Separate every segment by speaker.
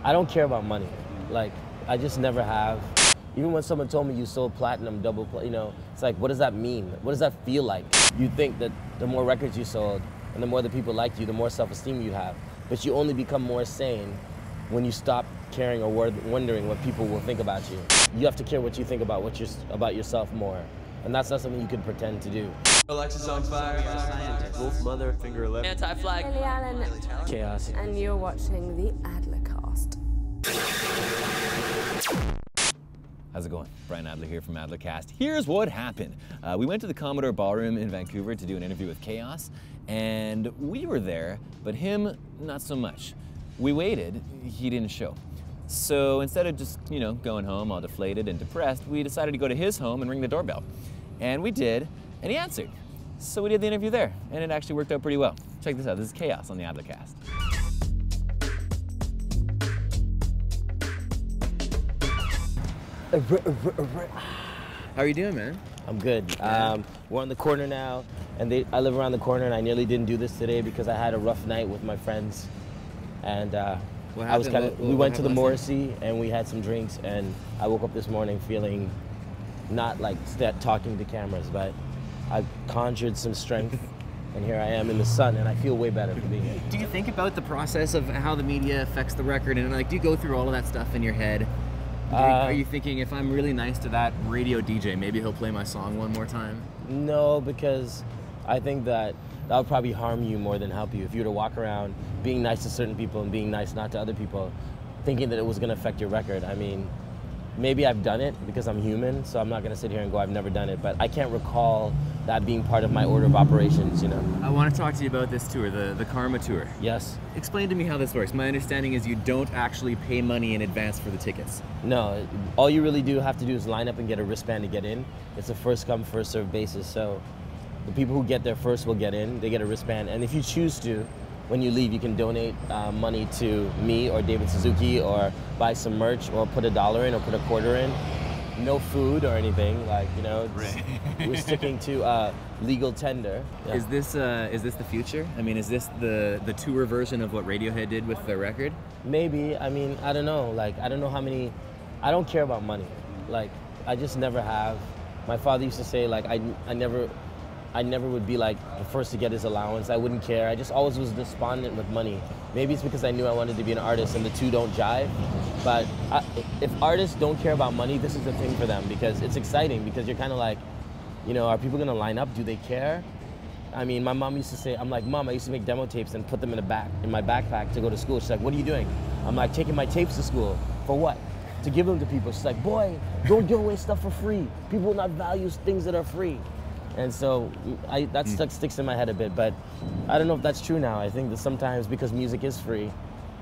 Speaker 1: I don't care about money. Like, I just never have. Even when someone told me you sold platinum, it's like, what does that mean? What does that feel like? You think that the more records you sold and the more the people like you, the more self-esteem you have. But you only become more sane when you stop caring or wondering what people will think about you. You have to care what you think about about yourself more. And that's not something you can pretend to do.
Speaker 2: Alexis on fire. Wolf Mother, Finger 11. Anti-flag.
Speaker 3: Lily Allen.
Speaker 1: Chaos.
Speaker 3: And you're watching the Adlercast.
Speaker 4: How's it going? Brian Adler here from Adlercast. Here's what happened. We went to the Commodore Ballroom in Vancouver to do an interview with Chaos, and we were there, but him, not so much. We waited, he didn't show. So instead of just, going home all deflated and depressed, we decided to go to his home and ring the doorbell. And we did, and he answered. So we did the interview there, and it actually worked out pretty well. Check this out, this is Chaos on the Adlercast. How are you doing, man?
Speaker 1: I'm good. We're on the corner now, and I live around the corner, and I nearly didn't do this today because I had a rough night with my friends. And we went to the Morrissey, and we had some drinks, and I woke up this morning feeling not like talking to cameras, but I conjured some strength, and here I am in the sun, and I feel way better for being here.
Speaker 4: Do you think about the process of how the media affects the record, and do you go through all of that stuff in your head? Are you thinking, if I'm really nice to that radio DJ, maybe he'll play my song one more time?
Speaker 1: No, because I think that would probably harm you more than help you. If you were to walk around being nice to certain people and being nice not to other people, thinking that it was going to affect your record. I mean, maybe I've done it because I'm human, so I'm not going to sit here and go, I've never done it, but I can't recall that being part of my order of operations,
Speaker 4: I want to talk to you about this tour, the Karma Tour.
Speaker 1: Yes.
Speaker 4: Explain to me how this works. My understanding is you don't actually pay money in advance for the tickets.
Speaker 1: No, all you really have to do is line up and get a wristband to get in. It's a first come, first served basis, so the people who get there first will get in, they get a wristband, and if you choose to, when you leave, you can donate money to me or David Suzuki, or buy some merch, or put $1 in, or put a quarter in. No food or anything, we're sticking to legal tender. Yeah.
Speaker 4: Is this the future? I mean, is this the tour version of what Radiohead did with their record?
Speaker 1: Maybe. I mean, I don't know. I don't know how many. I don't care about money. I just never have. My father used to say, I never would be the first to get his allowance. I wouldn't care. I just always was despondent with money. Maybe it's because I knew I wanted to be an artist and the two don't jive. But if artists don't care about money, this is the thing for them, because it's exciting, because you're kind of like, are people gonna line up? Do they care? I mean, my mom used to say, I'm like, Mom, I used to make demo tapes and put them in my backpack to go to school. She's like, what are you doing? I'm like, taking my tapes to school. For what? To give them to people. She's like, boy, don't give away stuff for free. People will not value things that are free. And so that sticks in my head a bit, but I don't know if that's true now. I think that sometimes, because music is free,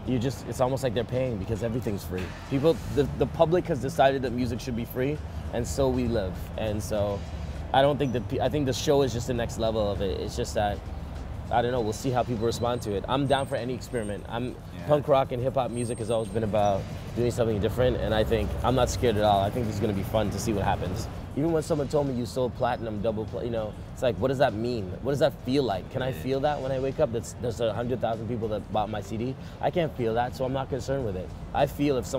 Speaker 1: it's almost like they're paying because everything's free. The public has decided that music should be free, and so we live. And so I think the show is just the next level of it. It's just that, I don't know, we'll see how people respond to it. I'm down for any experiment. Punk rock and hip hop music has always been about doing something different, and I think I'm not scared at all. I think this is gonna be fun to see what happens. Even when someone told me you sold platinum, it's like, what does that mean? What does that feel like? Can I feel that when I wake up? There's 100,000 people that bought my CD. I can't feel that, so I'm not concerned with it. I feel if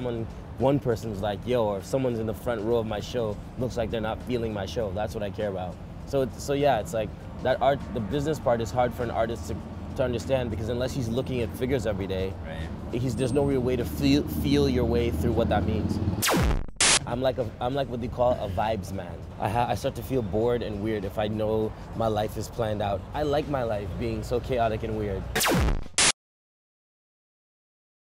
Speaker 1: one person's like, yo, or if someone's in the front row of my show looks like they're not feeling my show. That's what I care about. So yeah, it's like that the business part is hard for an artist to understand, because unless he's looking at figures every day, there's no real way to feel your way through what that means. I'm like what they call a vibes man. I start to feel bored and weird if I know my life is planned out. I like my life being so chaotic and weird.